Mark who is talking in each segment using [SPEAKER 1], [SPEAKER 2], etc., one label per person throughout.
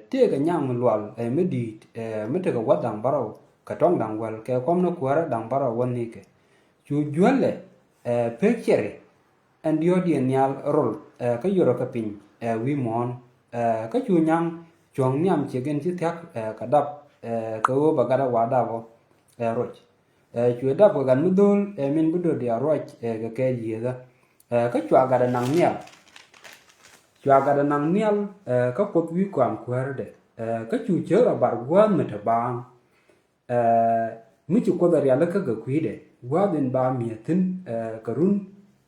[SPEAKER 1] Tie ka nyang lual medi mete ka wadang barau ka tong dang wel ke kom no kwara dang barau woni ke chu juale pechere and yodi nyal rol ka yoro ka pin wi mon ka chu nyang chong nyam che gen chi thak ka dap ka wo bagara wada bo roch chu dap ga mudul min budo dia roch ka ke yeda ka chwa ga nang nyal chwa ga nang nyal ka kot wi kwam kwar de ka chu che ra bar gwan mete bang mi chu ko da ya la ka ga kwi de wa den ba mi tin ka run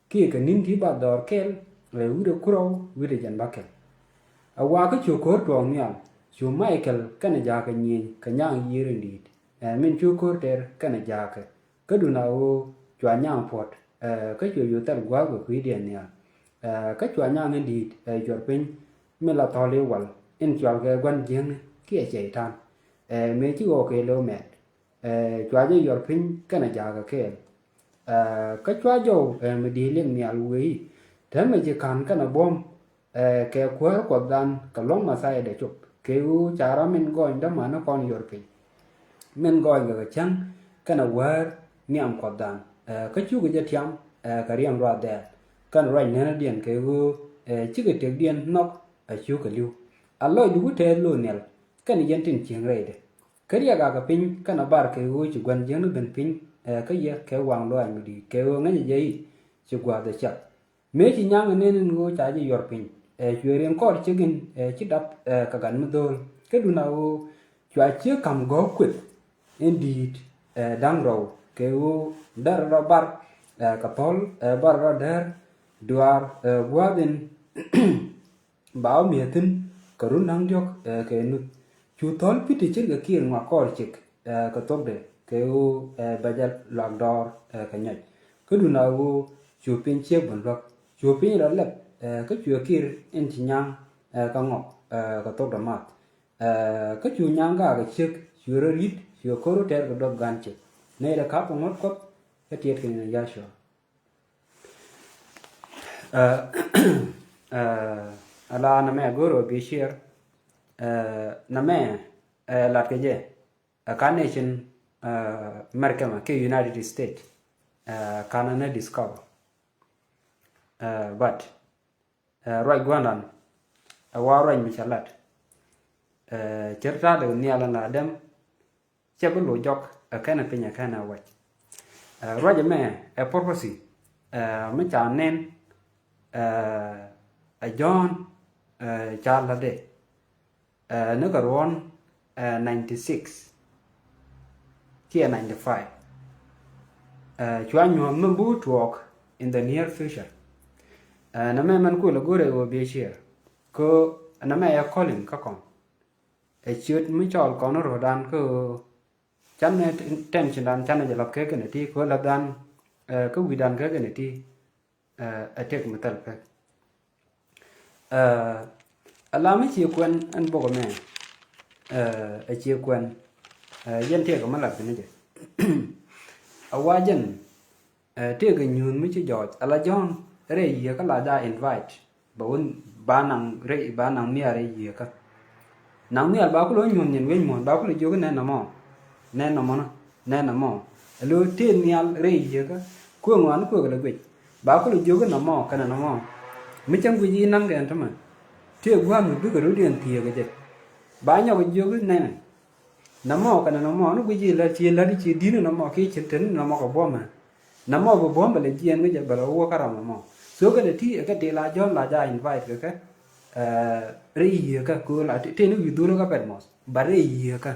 [SPEAKER 1] ki ka nin ki ba dor kel wi de kuro wi de jan bakel a wa ka chu ko to nyal chu michael kana ja ka nyi ka nyang yire ndi min chu ko ter kana ja ka du na o chwa nyang pot ka chu yu tar gwa ga kwi de nya ka chwa nyang ndi jor pin me la to le wal in chwa ga gwan jeng ki che tan me chi o ke lo met chwa je yor pin kana ja ka ke ka chwa jo me di len mi al wi te me je kan kana bom ke kwa ko dan ka long ma sai de chup ke u chara min go nda ma na kon yor pin men go ga chang kana war niam ko dan ka chu ga je tiam ka riam ra de kan right na dien ke u chi ga te dien nok a chu ka liu a lo du te lo nel kan yen tin ching re de ka ria ga pin kana bar ke u chi gwan jeng ben pin ka ye ke wang lo an di ke u ngai je chi gwa de cha me chi nyang ne ngo cha ji yor pin chwe ren ko chi gin chi dap ka gan mu dol ke du na u chwa chi kam go kwet indeed dang ro ke u dar ro bar ka tol bar ro der duar gwa den bao mietin karun nang jok ke nu chu tol piti chi ga kir ma kor chik ka top de ke u bajal lag dor ka nyai ku du na u chu pin che bon lok chu pin ra lep ka chu kir in chi nyang ka ngok ka top da mat ka chu nyang ga chik chu ro rit chu ko ro ter ga dog gan chik ne da ka po ngot ko ka tiet ke na ya sho ala na me goro bi share na me lat ke je ka nation America ke United States kana na discover but right gwanan wa right mi chalat cherta de ni ala na dem chebe lo jok kana pinya kana wa right me a purpose me cha nen a John Charles de nó có ron 96 kia 95 chua nyo mbu talk in the near future na me man ko lo gore wo be share ko na me ya calling ka kon chut mi chol kon ro dan ko chan ne tension dan chan ne lap ke ne ti ko la dan ko wi dan ke ne ti a tek metal pe alama chi kwen an bogo me a chi kwen yen te ko malap ne je awajen te ga nyun mi chi joj ala jon re ye ka la da invite bawun banang re banang mi are ye ka nang mi ba ko lo nyun nyen wen mon ba ko lo jogo ne na mo ne na mo lo te ni al re ye ka ko ngwan ko ga le ba ko lo jogo na mo kana na mo mi chang gu ji nang ga tama te gwa mu du ga ro dien tie ga je ba nya ga jogo ne na mo kana na mo no gu ji la chi la di chi di na mo ki chen ten na mo ko bo ma na mo bo bo ba le ji en ga je ba lo wo ka ra mo so ga de ti ga de la jo la ja invite ga re ye ka ko la te no yu du no ka pet mo ba re ye ka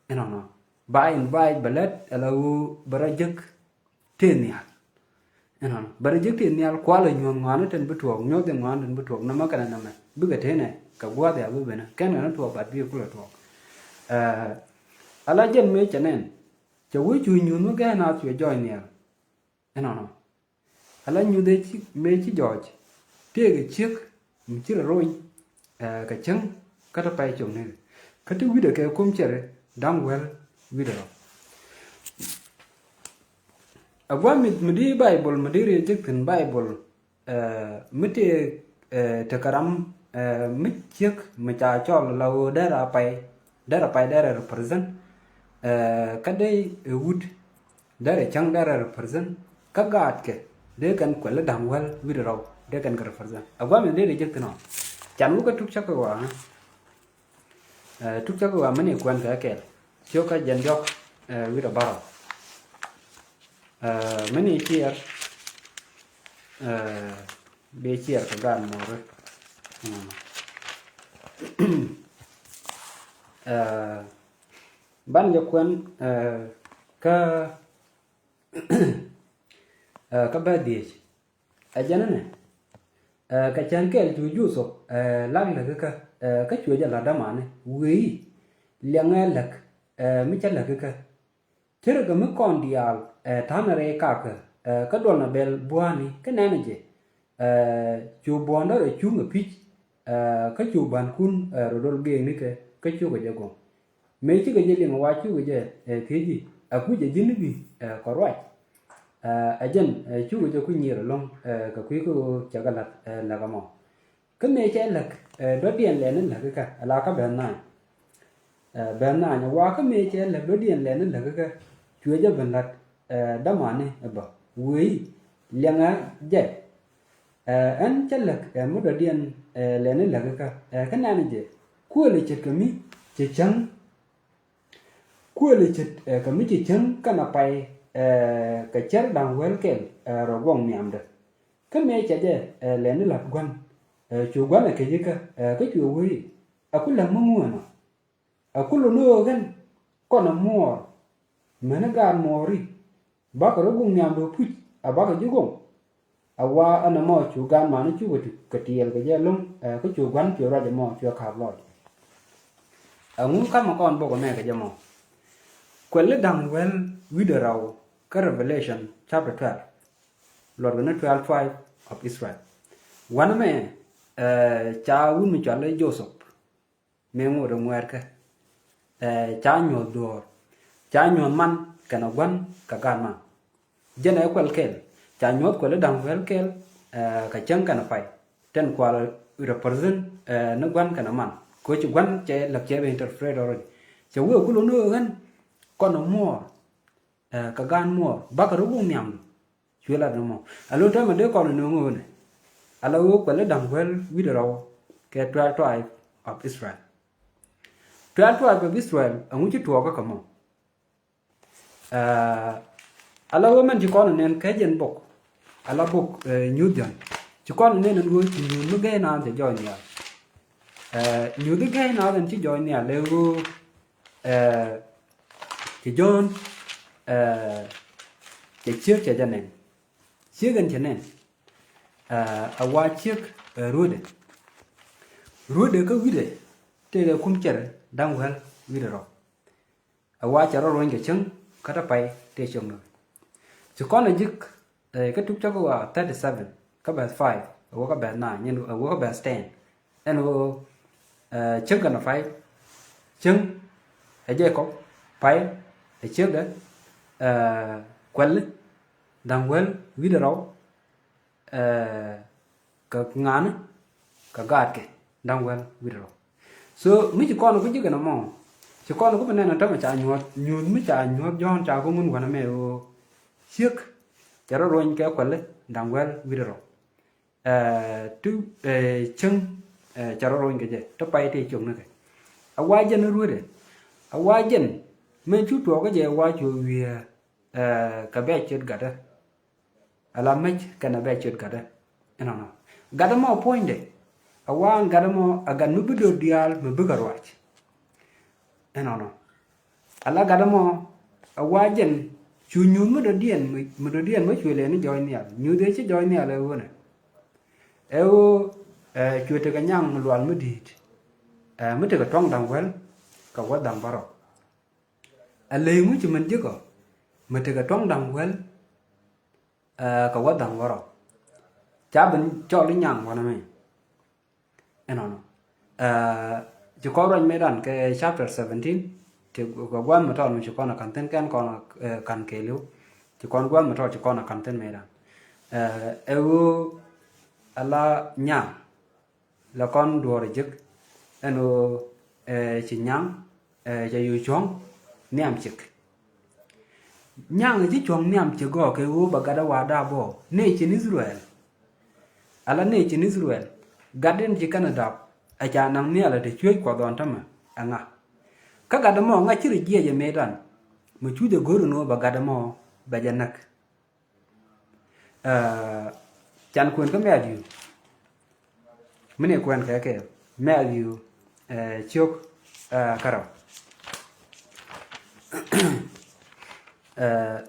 [SPEAKER 1] no ba invite ba let la u ba ra jek te ni bara jekte ni al kwala nyon ngana ten butuok nyote ngana ten butuok na makana na me buga tene ka gwade abu bena ken na to bat bi kula to ala jen me chanen che wu chu nyun no ga na tu joy ni no ala nyu de chi me chi joj te ga chik mi chi roi ka chang ka ta pai chung ne ka tu wi de ka kum chere dang wel wi de agwa midi bible midi rejectin bible mite takaram mit chiếc mà cha cho là đera pai đera represent cái đây wood đera chăng đera represent các gạt ke để kan kwela dangwal widro để kan represent agwa men để jek no chan mu ka tuk chak wa tuk chak wa mani kwan ka ke cho ka jan jok widro baro mani here be here ka gan mo re ban jo kwan ka ka ba di ajana ne ka chan kel ju ju so lang la ka chu ja la da ma ne wi lyang lak mi cha la ka ter ga mi kon dial ta na re ka ka do na bel buani ka na ne je chu bon da chu nga pi ka chu ban kun ro dol ge ni ka chu ga ja go me chi ga je lyang wa chu ga je ke ji a ku je jin bi ko roi ajen chu ga ku ni ro long ka ku ko cha ga la ga mo ka me che lak do dien le ne la ka ala ka ben na nya wa ka me che lak do dien le ne la ka chu ja ben lat da ma ne ba wi lyang a je an che lak mo do dien le ne la ka na ne je ku le che ka mi che chang ku le che ka mi che chang ka na pai ka cher dang wel kel ro gong niam de ka me che je le ne lat gwan chu gwan ke je ka chu wi a ku la mu no a ku lo no gan ko na mo me na ga mo ri ba ka ro gong niam do pu a ba ka ju gong a wa ana mo chu gan ma ne chu ka tiel ke je lum ka chu gwan chu ra je mo chu ka lo a ngu ka ma kon bo ko me ke je mo kwelle dang wel widaraw ka Revelation chapter 12 Lord gonna 12:5 of Israel one me cha un mi chale Joseph me ngoro ngwerka cha nyo dor cha nyo man kana gwan ka gama jena kwel kel cha nyo kwelle dang wel kel ka chang kana pai ten kwal represent no gwan kana man ko chu gwan che lak che be interpret already che wo ku lo no gan kono mo ka gan mo ba ka ru nyam chula no mo alo ta ma de kono no ngone alo ko le dang wel widro ke 12 tribe of Israel 12 tribe of Israel angu chi to ka kamo alo man ji kono nen ka jen bok ala bok new jan ji kono nen ngo chi nu ge na de join ya new de ge na den chi join ya le go thì John cái chiếc cho dân này chiếc gần chân này ở qua chiếc ruột để có vide thế là cũng chờ đang well vide rồi ở qua chờ rồi cái chân cái đó bay để chồng rồi chỉ có là chiếc cái trục cho qua 37 các bạn 5 ở các bạn 9 nhưng ở các bạn 10 anh chân gần là phải chân ở đây có phải trước đó quel đang well widro ka ngana ka gạt ke đang well widro so mi chỉ con nó cũng chứ cái nó mò chỉ con nó cũng bên này nó trong mà trả nhún mới trả nhún do trả cũng muốn quan mẹ trước trả rồi cái quel đang well widro tu chân trả rồi cái gì nó bay thì chung nó cái awa dân nó ruột đấy awa dân men chu to ga je wa chu wi ka be chet gada ala mech kana be chet gada no gada mo point de awan gada mo agan mu bido dial mu bigar wach no ala gada mo awajen chu nyu mu do dien mo chu le ni join ya nyu de chi join ya le wona chu te ga nyang lwan mu dit mu te ga tong dang wel ka wa dang baro alay mu ci man jiko mate ga tong dang wel ka wa dang waro cha ben cho li nyang wana me no ci ko ron me dan ke chapter 17 ti go gwan ma ton ci ko na kan ten kan ko kan ke lu ci kon gwan ma to ci ko na kan ten me dan ala nyang là con đùa rồi chứ nó chỉ nhang cho yêu chong niam chik nyang ji chong niam chik go ke u bagada wada bo ne chin Israel ala ne chin Israel gaden ji Canada a cha nang ne ala de chwe kwa don tama anga ka gada mo nga chiri je je medan mu chu de goru no bagada mo bajanak chan kun ka me adiu mene kwen ke me adiu chok karo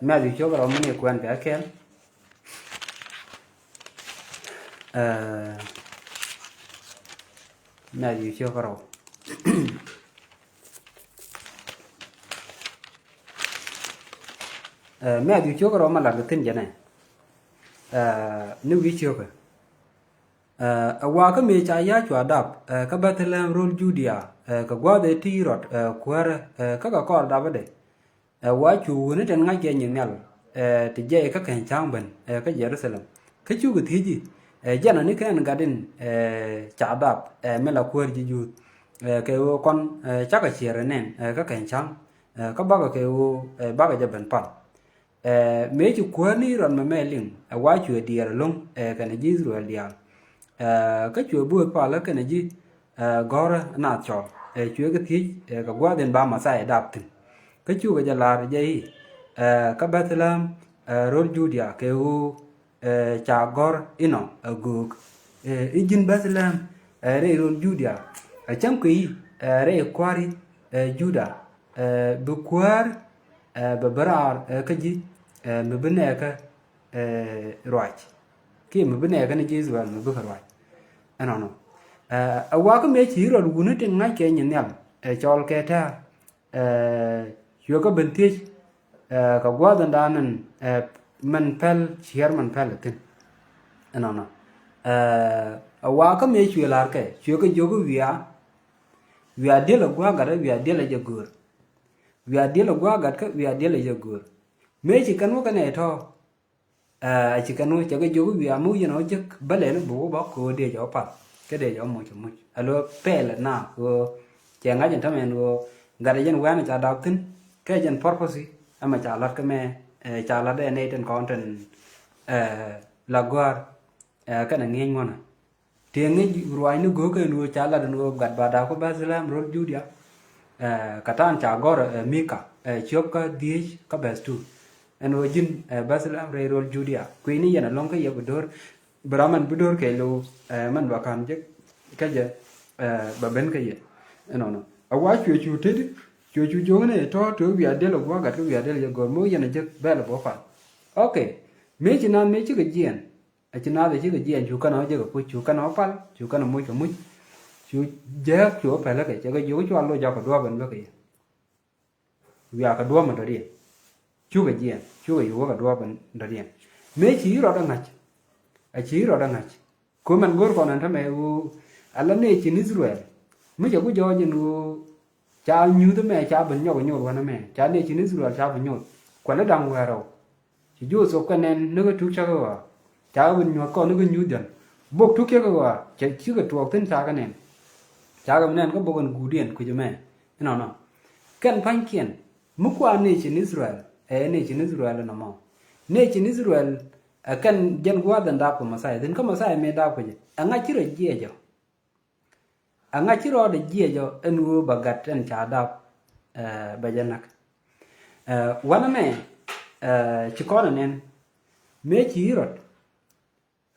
[SPEAKER 1] me adiu chok karo mene kwen ke me adiu chok karo me adiu chok karo mala tin jane nu wi chok wa ka me cha ya chwa dap ka Bethlehem rol Judea ka gwa de ti rot kwar ka kor da bade wa chu ne ten nga ge nyin nal ti je ka kan chang ben ka Jerusalem ka chu ga thi ji jana ni kan ga din cha dap me la kwar ji ju ke wo kon cha ka chere nen ka kan chang ka ba ka ke wo ba ga ben pa me chu kwar ni ron me ling wa chu dier long ka ne Israel dia cái chuột bùa pa là cái này gì gora na cho chuột cái thí cái qua đến ba mà sai đạp tin cái chuột cái là gì cái Bethlehem rol Judea cái u cha gor ino guk ijin Bethlehem re rol Judea chăm quy re quari Juda bu quar beberar cái gì me bene cái rồi khi mà bên này cái này chỉ rồi mà bước rồi anh nói qua cái mấy chỉ rồi luôn trên ngay cái nhìn nhầm cho cái ta chưa có bình thiết có quá đơn đàn mình phải share mình phải là tin anh nói qua cái mấy chuyện là cái chưa có vô cái việc đi là qua cái việc đi là giờ gửi việc đi là qua cái việc đi là giờ gửi mấy chỉ cần cái này thôi chỉ cần nuôi cho cái chú vì mua cho nó chứ bữa lẽ nó bố bóc cô để cho pat cái để cho một chục alo pe là na cô chàng ấy thằng mình cô gà đây dân quen là chả đào tin cái dân purpose mà chả lát cái mẹ chả lát đây này trên content là guar cái này nghe ngon à tiếng ấy rồi nó gõ cái nuôi chả là nó gặt bà đào có bao giờ làm rồi Judia cái tan chả gõ Mika chụp cái đi cái best tu and wajin Bethlehem rol Judea queen yana long ka yabdor braman budor ke lo man bakan je kaje baben ka ye no awa chu ted chu jone to wi adelo gwa ga wi adelo go mo yana je bel bo fa okay me china me chi ga jien a china de chi ga jien chu kana je ga chu kana pal chu kana mo chu je chu pa la ke je ga yu chu lo ja ka do ben ba ke wi ka do ma do ri chú cái gì chú cái yếu cái đua bên đó đi mấy chỉ rồi đang ngạch chỉ rồi đang ngạch cô mình gor còn anh thằng mẹ u anh này chỉ Israel mấy chỗ có do như cha như thế mẹ cha bên nhau với mẹ cha này chỉ Israel cha bên nhau còn nó đang ngoài rồi chỉ vô số cái nên nó có chú cha cái cha bên nhau con nó có như đần bốc chú kia cái chỉ cái chuột tên cha cái nên cha cái nên có bốc con cú điện của mẹ nó cái phanh kiên mức qua này chỉ Israel ne chin Israel na ma ne chin Israel kan jan gwa dan da ko masai din ko masai me da ko je anga chiro jejo anga chiro de jejo enu bagat en cha da bajanak wana me chikona nen me chirot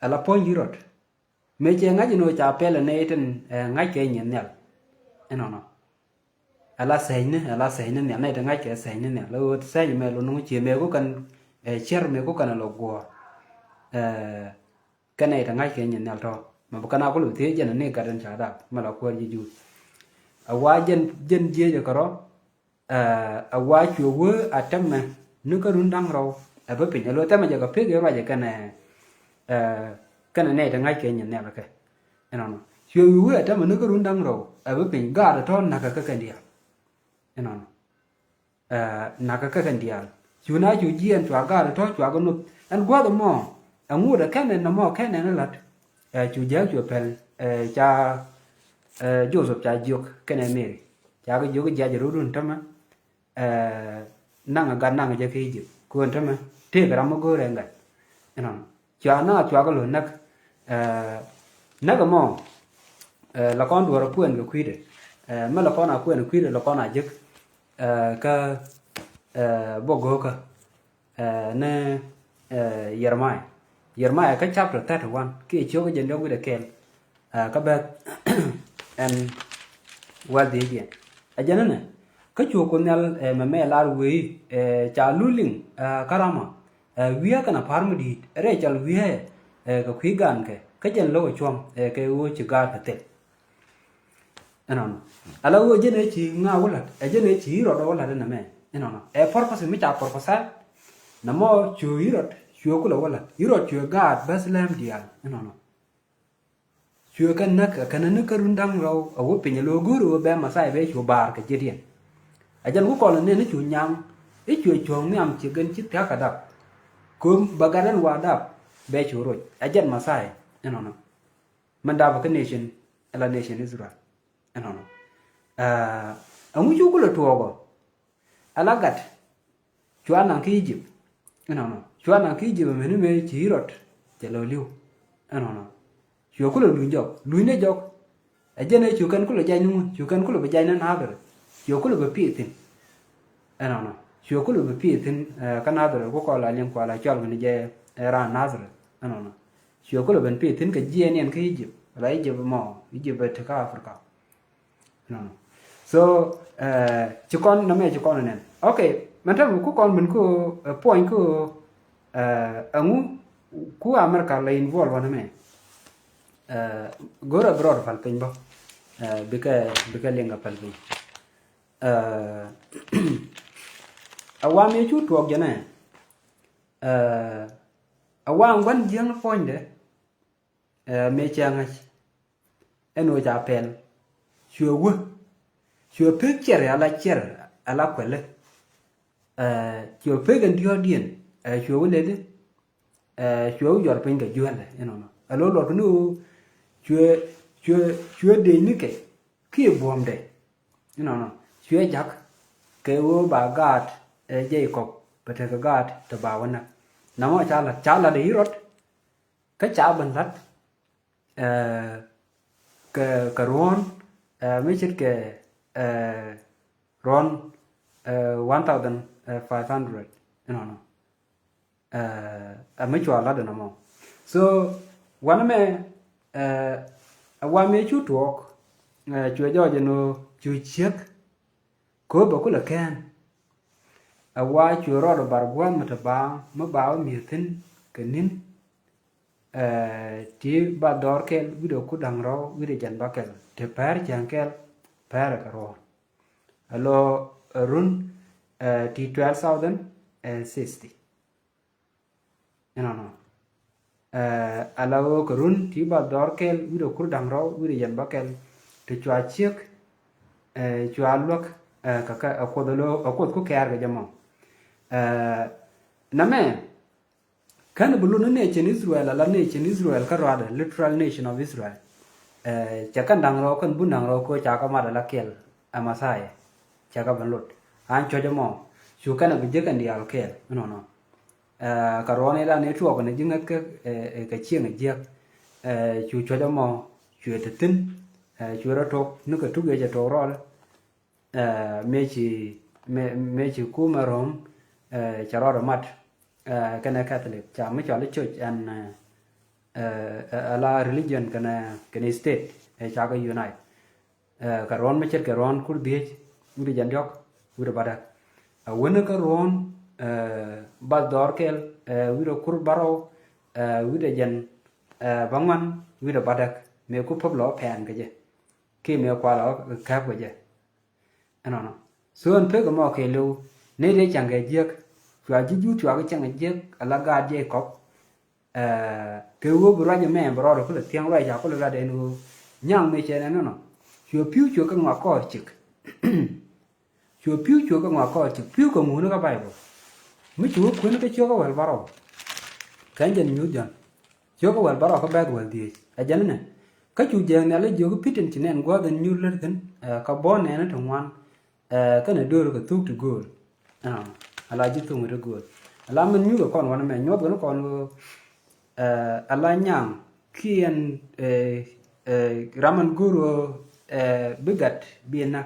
[SPEAKER 1] ala pon jirot me che ngaji no cha pele ne ten ngai ke nyen nel eno ala sai ne ne này ngay cái sai ne lo sai me lo no che me ko kan cher me ko kan lo go cái này ngay cái nhìn nel to mà có nào có lu thế chân ne ka dan cha da mà lo ko ji ju awa jen je je karo awa chu wo atam na nu ka run dang ro ba pin lo ta ma ja ka pe ge ra ja cái này ngay cái nhìn nel cái no chu wo atam nu ka run dang ro ba pin ga da to na ka dia eno naka kan dia chuna chu jien chwa ga to chwa go no an gwa do mo angu da kan na mo kan na lat chu ja chu pel cha Joseph cha jok kene Mary cha cái jok ja jero dun tama nang ga nang je ke ji ko tama te ga mo go renga non cha na cha ga lo nak nak mo la con đùa quên cái quy đấy mà la con nào quên quy đấy la con nào dứt cái bộ gỗ cái nè Jeremiah cái chapter 31 cái chỗ cái dân đó cái được kèm các bạn and what they did aja nè cái chỗ con nào mà mẹ la ruồi cha luling karama vía cái nào farm đi rồi cha vía cái quy gan cái dân lâu chuông cái u chỉ gan phải tết anh ala wo jene ci nga wala jene ci ro do wala na me eno purpose mi cha purpose na mo chu yirot chu ko wala yirot chu god baslam dial eno chu kan nak kan rundam ro awo pinya lo guru be masai be chu bar ka jedien ajan ku ko ne ne chu nyam chu chong nyam ci gen ci ta ka dap kum bagadan wa dap be chu ro ajan masai eno man da ka nation ala nation Israel eno amu chuku le tuogo alagat chuana ki Egypt chuana ki Egypt menu me chirot chelo liu chuku le luine jok ajene chukan ku le jainu chukan ku le bajainan haber chuku le bepitin chuku le bepitin kanader ko ko la lem ko la chol ni je era nazar chuku le ben pitin ke jenien ki Egypt la Egypt mo Egypt ka Africa so chỉ con nó mẹ chỉ con này ok mình thấy của con mình có point của ông của America là involve vào mẹ gora broad fal pin ba bika lenga fal pin awam ye chu tuok jana awam wan jeng point de me changa eno ja pen Chua picture ala kwele chua pagan diodien chua lele chua yor pinga juale alo lo nu chua de nike ki bomde chua jak ke wo ba gat Jacob pete ka gat to ba wana namo chala de hirot ka cha ban lat ka ron mấy chiếc cái ron 1,500 mấy chùa là được không so one me one me chút thuộc chùa do cho nó chui chiếc có bao nhiêu là can qua chùa rồi bảo quan mà ta mới bảo miệt tin cái nín ti ba dor kel video ku dang ro video jan bakel te par jankel par ka ro alo run ti 12,060 alo ko run ti ba dor kel video ku dang ro video jan bakel te chwa chiek chwa lok ka akodolo akod ku kar ga jamo name kan bulu na nation Israel la nation Israel ka rada literal nation of Israel cha kan dang ro kan bun dang ro ko cha ka ma la kel amasai cha ka ban lot an cho jamo su kan bi je kan dial kel ka ro ne la ne tuo ko ne jinga ka chieng je chu cho jamo chu te tin chu ro to nu ka tu ge ja to ro me chi ku ma rom cha ro mat kana Catholic cha me cha le church and ala religion kana state cha ka unite ka ron me chet ka ron kur die uri jan jok uri bada wona ka ron ba dor kel uri kur baro uri jan bangman uri bada me ku pop lo pen ka je ki me kwa lo ka ko je no so an pe ko mo ke lu ne de chang ge jek chua ju chua cái chẳng jek ala ga je kop ke wo bra je me bro ko le tiang ra ja ko le ga de nu nyang me che no chua piu chua ka ngwa ko chik chua piu chua ka ngwa ko chik piu ko mu no ka bai bo mi chua ko no ke chua ka wal baro kan jen nyu jan chua ka wal baro ka ba wal di a jan ne cái chủ giang này là giờ cái pitin chỉ nên qua den như lên den cái bon này nó thằng ngoan cái này đưa cái thuốc từ gol ala chỉ thuốc từ gol ala mình như cái con ngoan mình nhót cái nó còn ala nhang khi anh ramen guru bigat biena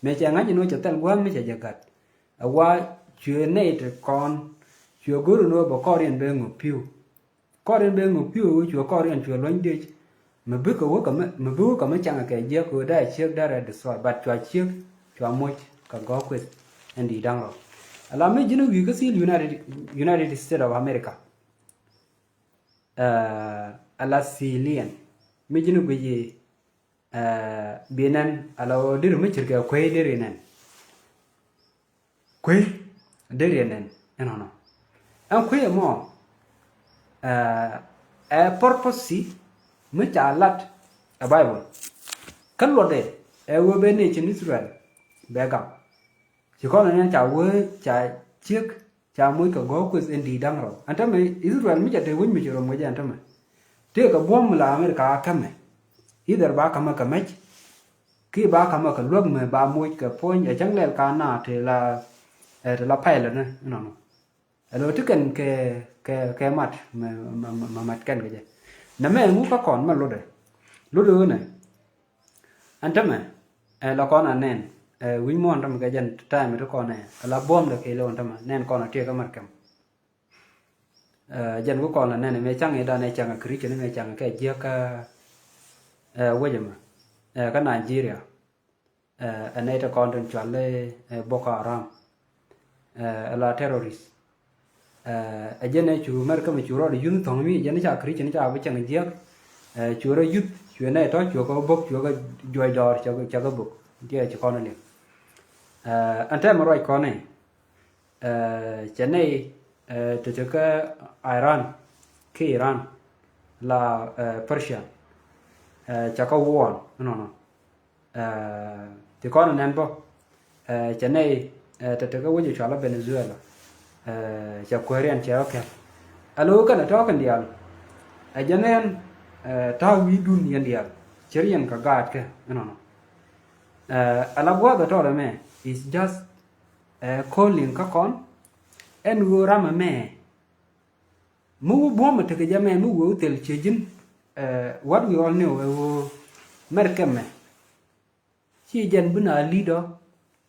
[SPEAKER 1] me cha ngaji no chatal gwa me cha jagat awa chue nei te kon chue guru no bo korean be ngopiu chue korean chue loin de me bu ko ka me bu ka me changa ke je ko da chiek da ra de so bat chua chiek chua mo ka go kwet endi dang ro ala me jinu wi ka sil United States of America ala silian me jinu be je binan ala dir me chirka kwe dirinan no an kwe mo a purpose si me chalat a bible kan lo de wo be ne chin Israel be ga chỉ có là cha wo cha chiek cha muy ka go quiz in di dang ro anta me Israel me chate won me chiro mo ja anta me te ka bom la America ka me either ba kama ka mech ki ba kama ka luog me ba muy ka pon ya chang lel ka na te la pai la no alo tiken ke mat ma mat kan ke na me ngu ka kon ma lo de ne anta me la kon anen wi mon tam ka jan time to kon ne la bom de ke lo anta me nen kon te ka mat kam jan ko kon ne me chang e da ne chang kri che ne me chang ke je ka wajama ka Nigeria aneta content chale Boko Haram la terrorist ajene chu mer ka me chu ro yun thong mi jene cha kri chen cha ba chang je chu ro yut chu ne to chu ko bok chu ga joy dor cha ga bok je chu kon ne anta mo roi kon ne chene to ka Iran la Persia cha có won no thì con nên bo cha này từ cái vấn đề cho là Venezuela cha Korean cha ok alo cái đó cái điều cho nên ta vi dun yan điều cherian ka gad ke no ala bua da to me is just calling ka con en go rama me mu bo ma te ke jame mu go tel chejin what we all know merkeme chi jen buna leader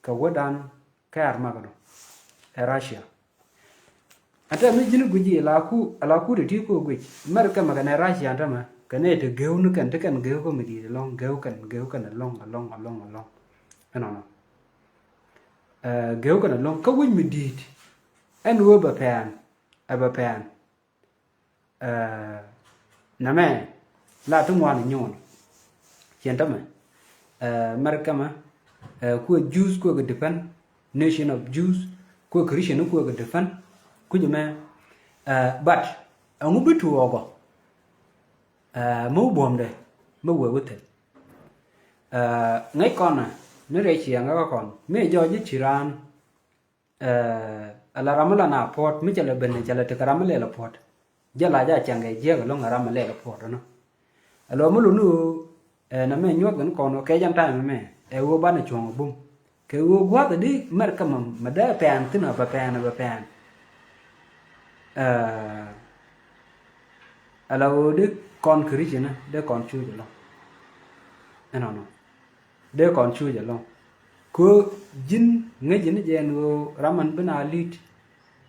[SPEAKER 1] ka wadan ka armagado Russia ata mi jinu guji ala ku de ti ko guji merkeme ka na Russia anta ma ka ne te geunu kan te kan geu ko mi di long geu kan long no geu kan long ka win mi di en wo ba pan na me la tu ngwan nyon chen ta me marka ma ku Jews ku ga defend nation of Jews ku Christian ku ga defend ku me but ngu bitu ogo mo bom de mo we wote ngai con ne re chi nga con me jo ji chiran ala ramala na port mi chala ben chala te karamale la port jala ja change je ga long ramale la port no alo mo lu nu na me nyot gan kono ke jam time me wo ba na chong bum ke wo gwa da di mer ka ma da pan tina ba pan alo de con Christian de con chu de lo no de con chu de lo ko jin ngejin je no raman bana lit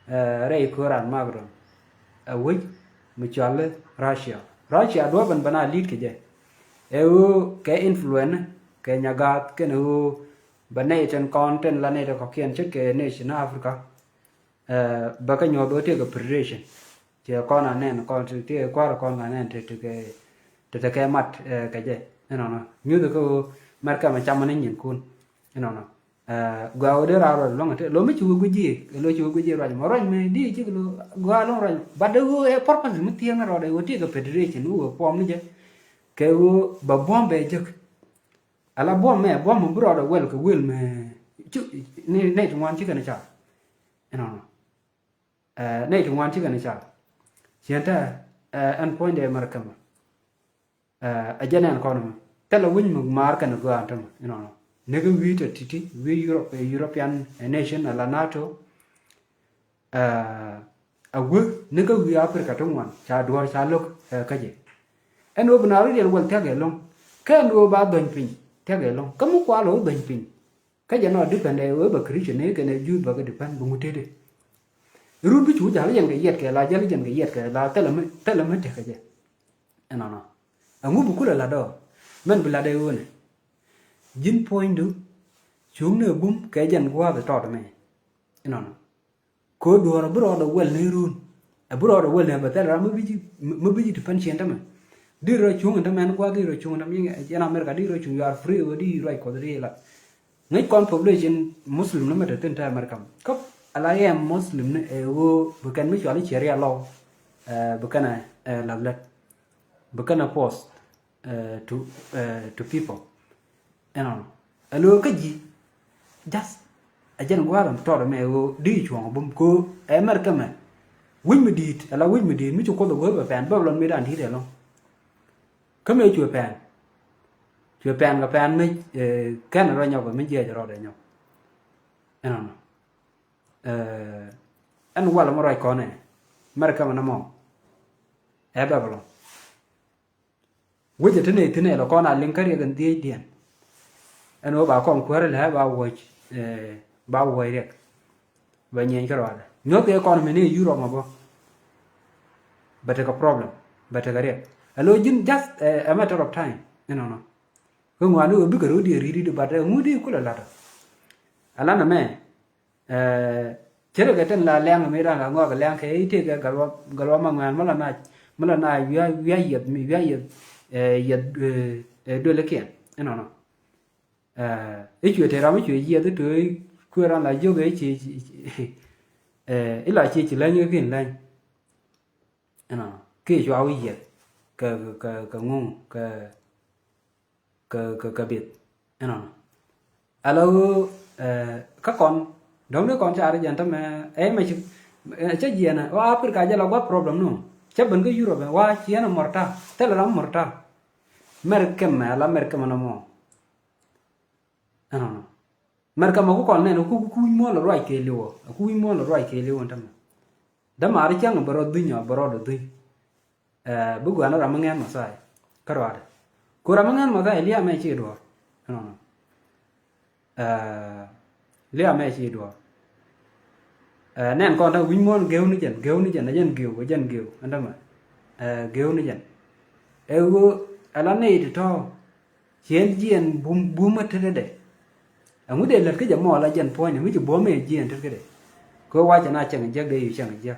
[SPEAKER 1] re ko ran magro awi mi chale Russia do bana lit ke je ke influence ke nyagat ke no bane chen content la ne ko kien che ke nation Africa ba ka nyodo te ke preparation che kon anen kon te kwa kon anen te ke mat ke je no nyu de ko marka ma chamane nyin kun no gwa de ra ro lo ngate lo mi chu gu ji ra mo ro me di chi lo gwa lo ro ba de go e purpose mi tieng ro de go te ke preparation wo pom ni je ke wo ba bombe jek ala bom bro da wel ke wel me chu ne twan chi kana cha no ne twan chi kana cha sienta an point de markama ajana economy tela win mu mar kan go antam nega wi to titi wi European nation la NATO awu nega wi Africa to wan cha duar cha lok kaje eno bnaru del wal tage long kan do ba don pin tage long kamu kwa lo don pin kaje no depende we ba Christian ne ke ne ju ba ga depend bu mutede ru bi chu jala yang yet ke la jala yang yet ke la tela me te kaje no angu bu kula la do men bila de wona jin point du chung ne bum ke jan kwa ba to me no ko do ra bro do wel ne run a bro do wel ne ba tela mu bi depend chen ta me di ro chung ta men kwa di ro chung nam yin ya America di ro chung you are free di right ko di la ngai kon population muslim na mata ten ta America kop ala ya muslim ne wo bukan mi chali sharia law bukan laglat bukan post to people alo kaji just ajan gwaram to me wo di chung bum ko America me win mi dit ala win mi dit mi chu ko do ba pan ba lon mi dan thi de lo kame chùa pan ga pan me kan ro nhau và me je ro de nhau an wala mo rai ko ne marka ma mo e ba blo wuje tene lo ko na lin kari gan die dien an o ba ko ko re ba wo rek ba nyen ko ra no ke ko me ni euro ma bo but a problem but a rek allo jin just a matter of time ko ngwanu bi garo di ri di bata ngudi kula la ala na me chere ga tan la lang me ra ngo ga lang ke ite ga galwa ma ngwan mala na ya yet mi ya yet do le ken e chue te ra me chue ye de to ku ra la jo ge chi ila chi la nyu kin la ke jo awi ye ka ngung ka biệt alo các con đống đứa con cha đi dàn tao mà em mày chết gì nè wa Africa giờ là quá problem no chấp bên cái Europe wa chỉ là morta thế là làm morta America mà là America mà nó mò America mà con này nó cứ mua là rồi kêu liu cứ mua là rồi kêu liu anh tao đã mà đi chăng baro đuôi nhỏ baro đuôi buku ana ramangan masai karwada ko ramangan masa elia me chi do lia me chi do nen kon ta win mon geu ni jan na jan geu anda ma geu ni jan ego ala ne to chen jien bum ma tere de amu de lat ke jamo la jan point mi chi bo me jien tere de ko wa chana chang jak de yu chang jak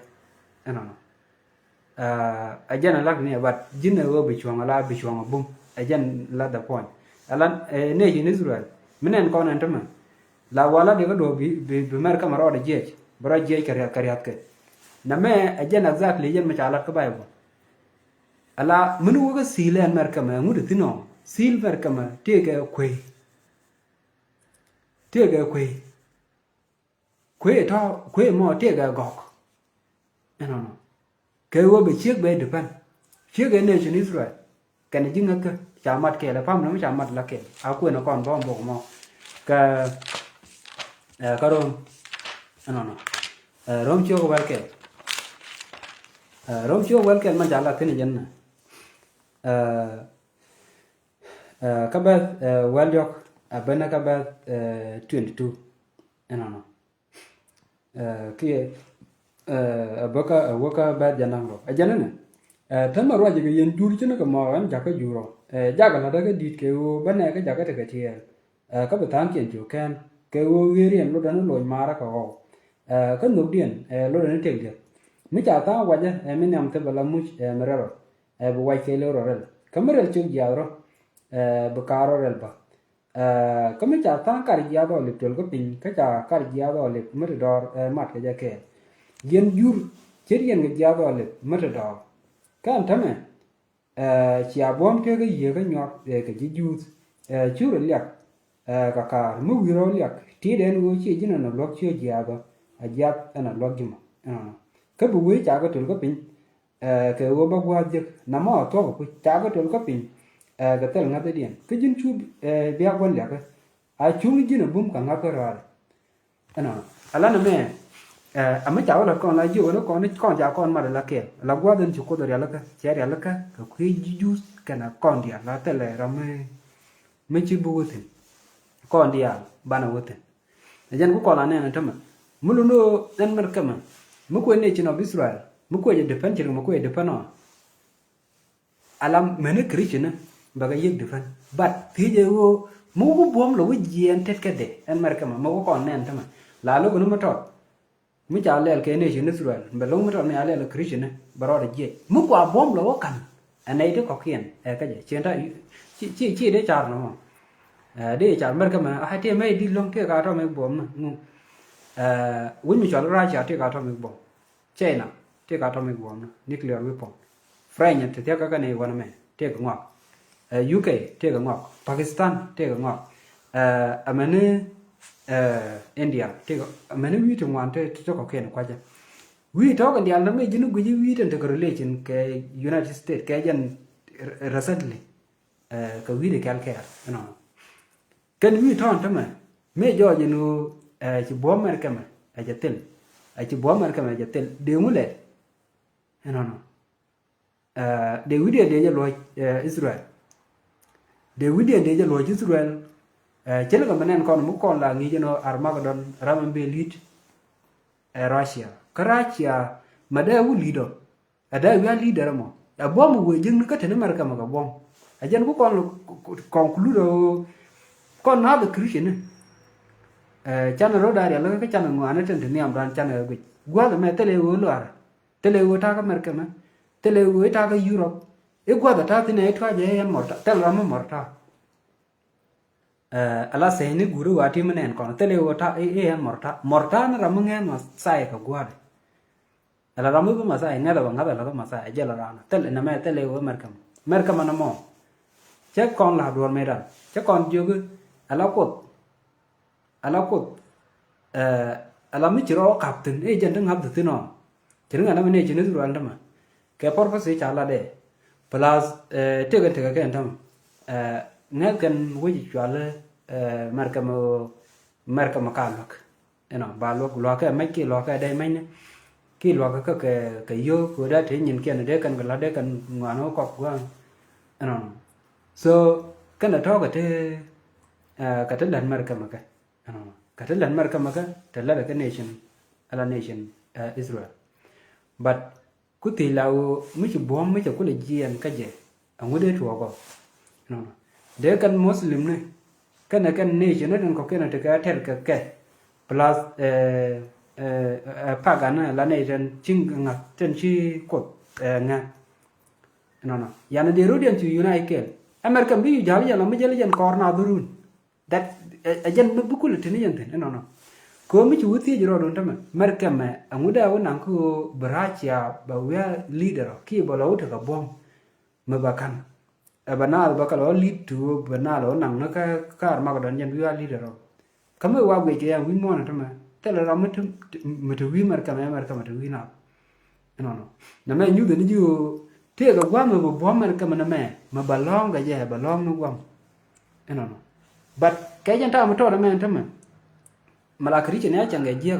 [SPEAKER 1] ajan lak ni bat jinna go bi chuang ala bi chuang bum ajan la the point ala ne in Israel minen kon antama la wala de do bi mer kamaro de jej bra jej kariat ke na me ajan exactly jan ma chala ka baybo ala minu go silen mer kama ngude tino sil mer kama tege kwe to kwe mo tege gok ke wo be chiek be depan chiek ne chin Israel kan jinga ka chamat ke la pam no chamat la ke a ku no kon bom bo mo ka rom rom chio wal ke man jala tin janna ka ba wal yok abana ka ba 22 ke aboka ba janango ajanana tama roje ge yen juri china ka ma an jaka juro jaga la daga dit ke wo bana ka jaga te ka tiel ka betan kien ju kan ke wo gerien lo dan lo mara ka ho ka no dien lo dan te ge mi cha ta waje mi nam te bala mu merero bu wai ke lo rel kamerel chu jaro bu karo rel ba ka mi cha ta kar ya do le tol ko pin ka cha kar ya do le mer dor mat ka ja ke yen jur cherien ga jago le mata kan tame ci abom te ga ye ga nyok ga ji jus churu lyak ka ka mu wiro lyak ti den wo ci jina no lok ci jago a jap ana lok jima ka bu wi cha ga tul ko pin ke wo ba gwa je na mo to ko cha ga tul ko pin ga tel ngate dien ke jin chu bia gon ya ke a chu jin bum ka ngate ra ano ala na me a me cha wala kon la ji wala kon ja kon ma la ke la gwa den chu ko do ya la ka che ya la ka ku ju kana kon dia la tel ra me chi bu wotin kon dia bana wotin jan ku kon la ne na tama mulu no dan mar kama mu ko ne chi no Israel mu ko je defen chi mu ko je defen no alam mene Christian baga yek defen but tije wo mu ko bom lo wien tet kede en mar kama mu ko kon ne tama la lo no to mi cha le ke ne chi Israel be lo mu to ne ale Christian baro de je mu ko bom lo kan anai de ko kien e ka je chen ta chi de char no de char mar kama ha te mai di long ke ka to me bom no win mi chal ra cha te ka to me bom China te ka to me bom nuclear weapon France te ka ne wan me te ka ngok UK te ka ngok Pakistan te ka ngok amane India te ka amane wi te wan te to ko ken kwa ja wi to ka dia na me jinu guji wi te ka relation ke United States ke jan recently ka wi de kal ke no ken wi to ta me jo jinu ci bo America ma a jatel a ci bo America ma jatel de mule no de widie de lo Israel de widie de lo Israel chele ko menen kon mu kon la ngi no Armageddon rambe lit Russia Russia mada wu lido ada wi leader mo a bom wo jing ka tene America ma ga bom a jan ku kon conclude kon na de Christian chana ro daria la ka chana ngwana ten ni am ran chana gu gwa me tele wo lo ara tele wo ta ka America ma tele wo ta ka Europe e gwa da ta tine twa je en morta tel ram morta ala se ni guru wa ti menen kon tele wo ta e en morta na ram ngen ma sai ka gwa ala ram bu ma sai ngada ngada la ma sai je la rana tel na me tele wo America ma na mo che kon la dor me ra che kon ju gu ala ko ala mi chiro captain e jan dang hab de no chiro ana me chino ru anda ma ke purpose e chala de plus te ga ke ndam ngal kan wi chwala marka ma kalok eno ba lo ka mai ki lo ka dai mai ne ki lo ka ke yo ko da te nyin ken de kan la de kan ngano ko kwa eno so kan to ka te lan marka ma ka katalan marka maka talla ka nation ala nation Israel but kuti lawo miki bom miki kula jiyan kaje an wude to go no de kan muslim ne kan nation ne ko kana ta ka ter ka ke plus pagana la nation chinga ten chi ko nga no yana de rodian to united America bi jali ya la majali jan korna durun that ajan bukul tini yanten no ko mi chuti jiro don tama markama amuda wona ko brachia ba wa leader ki bola uta ka bom mabakan abanal bakalo lead to banalo nang na ka Armageddon jan wa leader kama wa gwe ke ya win mo na tama tele ra mutu wi markama tu wi na no na me nyu de ni ju te ga gwa mo bom markama na me mabalong ga je balong no gwam no but cái dân ta mà trò đó men thầm mà là cái chuyện này chẳng cái gì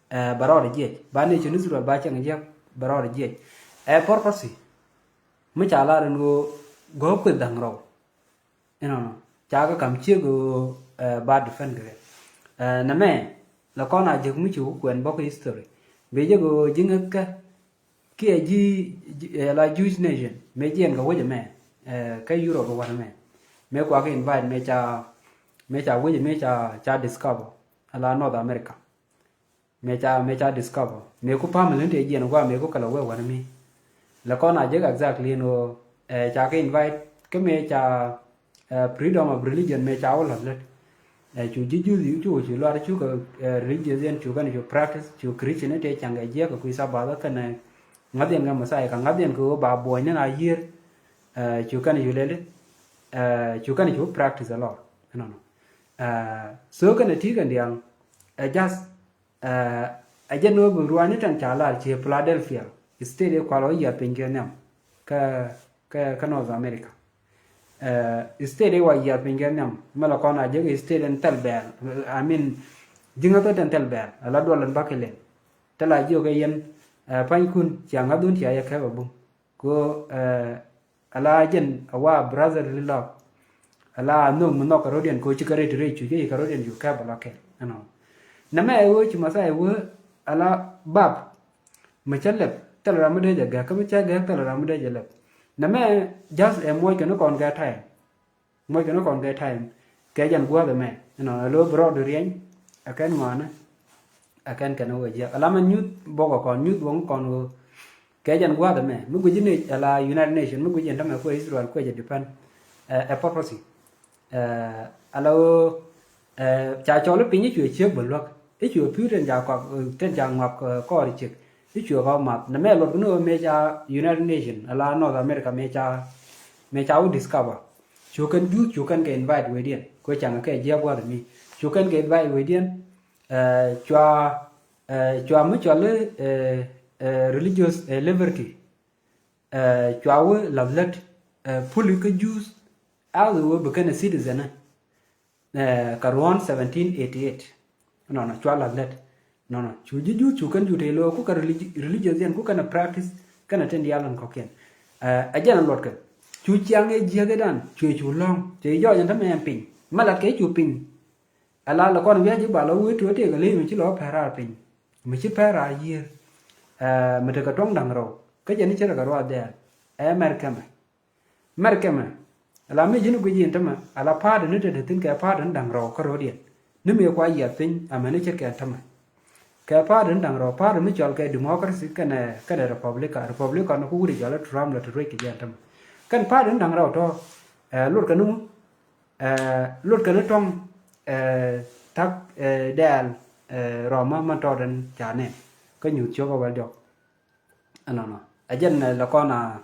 [SPEAKER 1] cả bà rồi gì bà này chuyện nước rồi bà chẳng cái gì bà rồi gì purpose mới trả lại rồi nó góp cái đằng rồi nó trả cái cảm chia của bà defend cái nè mẹ là con nào giờ mới chịu quyền bóc cái history bây giờ của những cái gì là Jewish nation mấy chuyện cái gì mẹ cái Europe của anh mẹ qua cái invite mẹ cha discover ala North America mẹ cha discover mẹ ko family te je no mẹ ko kala we wan mi la ko na je exactly no cha cái invite cái mẹ cha freedom of religion mẹ cha wala let chu ji chu lo ra chu ko religion chu kan chu practice chu Christian te changa je ko kuisa ba da kana ngaden ga masai ka ngaden ko ba boy na year chu kan chu lele chu kan chu practice a lot no so kana ti kan diang just ajen no bu ruani tan chala che Philadelphia state ko lo ya pengenam ka North America state wa ya pingen nyam mala kona je state en telbel I mean jinga to ten telbel ala dolan bakelen tala jo ke yen pan kun changa dun ya ya ka babu ko ala jen awa brother lilo ala no mo ka rodian ko chikare dire chu je ka rodian ju ka bala ke ano na me wo chuma sai wo ala bab machalep tala ramade jaga ka cha ga tala ramade jalep na me just moy ke no kon ga time moy ke no kon ga time ke jan gwa ga me no lo bro do rien akan mana akan kana wo je ala man nyut bogo kon nyut won kon ke jan gwa ga me mu gu jine ala United Nation mu gu jen tama ko Israel ko je depan a purpose ala cha cho lo pinyi chue che bolok e chue pyu den ja ngap ko ri chik e chue ga map na me lo no me cha United Nation ala North America me cha u discover chu kan ke invite we dien ko chang ke je gwa mi chu kan ke invite we dien chwa mu cho le religious liberty chwa we lavlet puli ka juice out the world became a citizen Karuan 1788 no chwa lavlet no chu kan ju te lo ku ka religious yan ku kana practice kana ten yalan ko ken ajan lot ka chu chiang e je ga dan chu long te yo yan tam en pin mala ke chu pin ala la kon ya ji ba lo wi tu te ga le mi chi lo para pin mi chi para year mi te ka tong dang ro ka je ni che ga ro da America ala me jinu gu yin tama ala pa de ne te tin ka pa de dang ro ko ro dien ni me kwa ya pin amane che ka tama ka pa de dang ro pa de mi chol ka democracy kana republic no ku ri jala Trump la to ke ya tama kan pa de dang ro to lur ka nu lur ka ne tong tak dal Roma man to den chane ka nyu cho ko wa dok no ajen la kona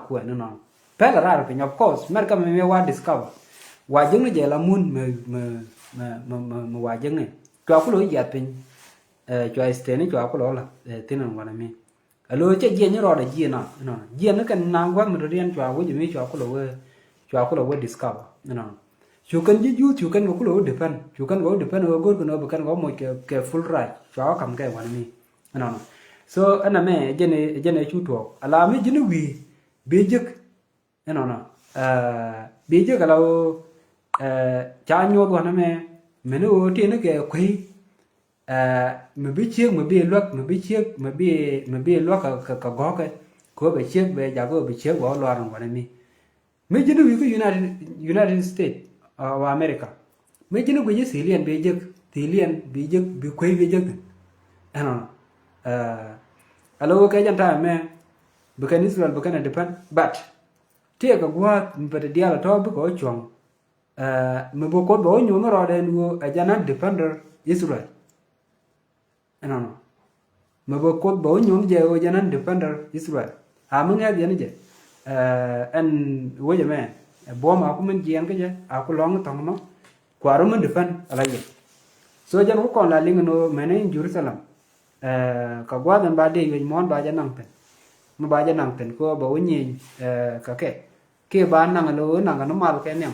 [SPEAKER 1] ku no pela raro pin of course merka me wa discover wa jeng je la mun me wa jeng ne to ku lo ya pin cho stene cho ku lo la tinan wana mi alo che je ni ro da je na no je ne kan na wa mi rian cho wo je mi cho ku lo we discover no chu kan ji ju chu kan ku lo depend chu kan go depend go go no kan go mo ke full right cho kam ke wana mi no so ana me je ne chu to ala mi je ni wi be jek no bi je kalau cha nyo do na me no ti ne ke khui me bi chiek me bi lok ka go ke ko be chiek be ja go be chiek go lo ran wa mi me je no wi ko United States of America me je no go je civilian be je civilian bi khui be je no alo ke jan ta me bukan Israel bukan depan but tie ka gwa mpete diala to bu ko chong me bo ko bo nyu no ro den wo ajana defender Israel no me bo ko bo nyu je wo ajana defender Israel a mun ga bien je en wo je me bo ma ku men jien ka je a ku long tong no kwa ro men defend ala ye so jan ko kon la ling no mene Jerusalem ka gwa den ba de yo mon ba janang pen ma ba janang pen ko bo nyi ka ke ba nang lo nang no mal ke nyam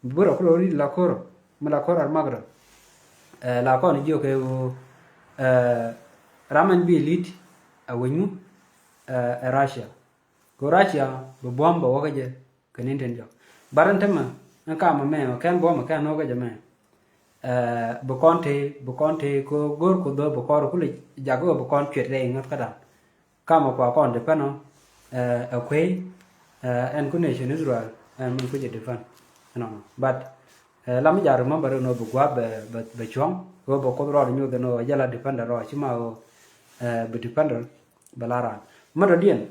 [SPEAKER 1] buro ko ri la koro mala koro al magra la ko ni jo ke ramen bi lit a wonu Russia ko Russia bo bomba wo je kenin ten jo barantama na ka ma me kan bo ma kan no ga je me bo konte ko gor ko do bo koro ko le jago bo kon chwet re ngat kada kama kwa kon de pano akwai en ko nation Israel mun ko je defan no but lam jar ma baro no bu gwa be chong go bo ko ro nyu de no yala defender ro chima o be defender balara ma do dien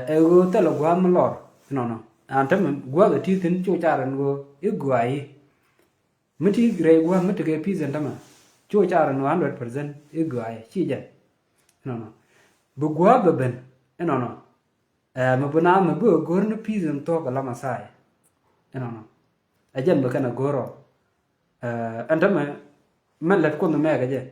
[SPEAKER 1] go te lo gwa ma lor no antem gwa ga ti tin chu charan go i gwa yi miti gre gwa miti ke pizen tama chu charan 100% i gwa yi chi je no bu gwa be ben no ma buna ma bu gor no pizen to ga lama sai no ajen be kana goro antama man let ko no me ga je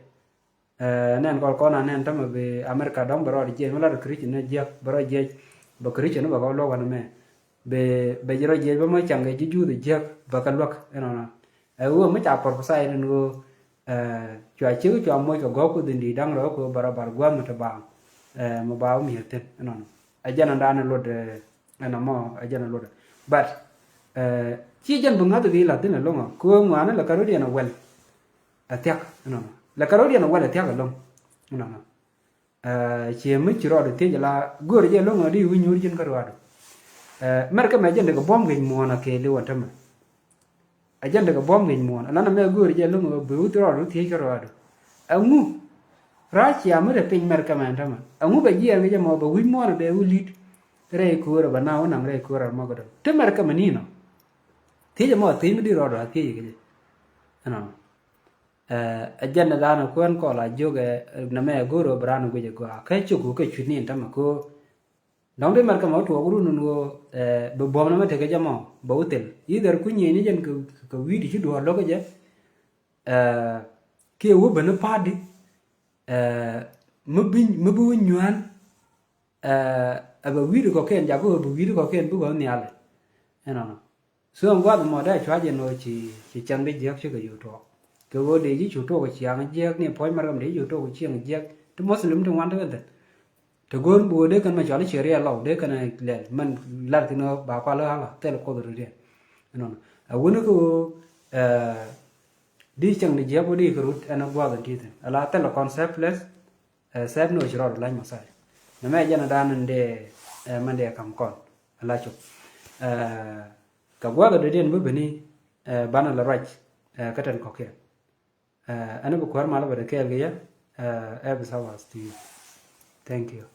[SPEAKER 1] nen ko na nen tama be America dom baro je mala kristi ne je baro je bo kristi no ba lo wa me be jiro je ba ma change ji ju de je ba ka lok no wo ma cha por sai no chwa chi chwa mo ko go ku din di dang ro ko barabar gwa ma ta ba ma ba mi heten no ajana dana lo de ana mo ajana lo de but chi jan bunga de la tin lo ngo ko ngwana la karodi na wel atek no la karodi na wel atek lo no chi mi chi ro de te la gor je lo ngo di wi nyur jin karwa do mer ka me jan de ko bom ge mo na ke le wata ma ajan de ko bom ge mo na me gor je lo ngo bu to ro te karwa do angu ra chi amre pin mer ka man tama angu ba ji ge mo ba wi mo na de wi lit re ko ra ba na ona re ko ra mo go do te mer ka mani no thế mà tí mới đi rồi đó thì cái gì nó ajan là nó quan có là vô cái nằm ở gỗ rồi bran cái gì cái chỗ cái chuyện này mà cô đóng đấy mà cái máu thua cũng nó bờ bom nó mới thấy cái gì mà bảo tiền ý đời cũng nhảy này dân cái vị đi chứ đùa đó cái gì kia u bên nó phá đi mới bún nhuan bờ vị được có cái nhà bờ vị được có cái bữa có nhà này nó so am gwa mo da chwa je no chi chang de jek che yu to ke wo de ji chu to ko chiang jek ne poi mar gam de yu to ko chiang jek to muslim to wan de to gon bo de kan ma chali sheria law de kan le man lar tino ba kwa la te ko do de no a wona ko di chang de jek bo di ko ana gwa ga ti ala te lo concept less sab no jro la ma sai na me jana dan de man de kam kon ala chu ka gwa ga den bu bani bana la raj katan ko ke ana bu kwar mala ba de ke ga ya e bi sawas ti thank you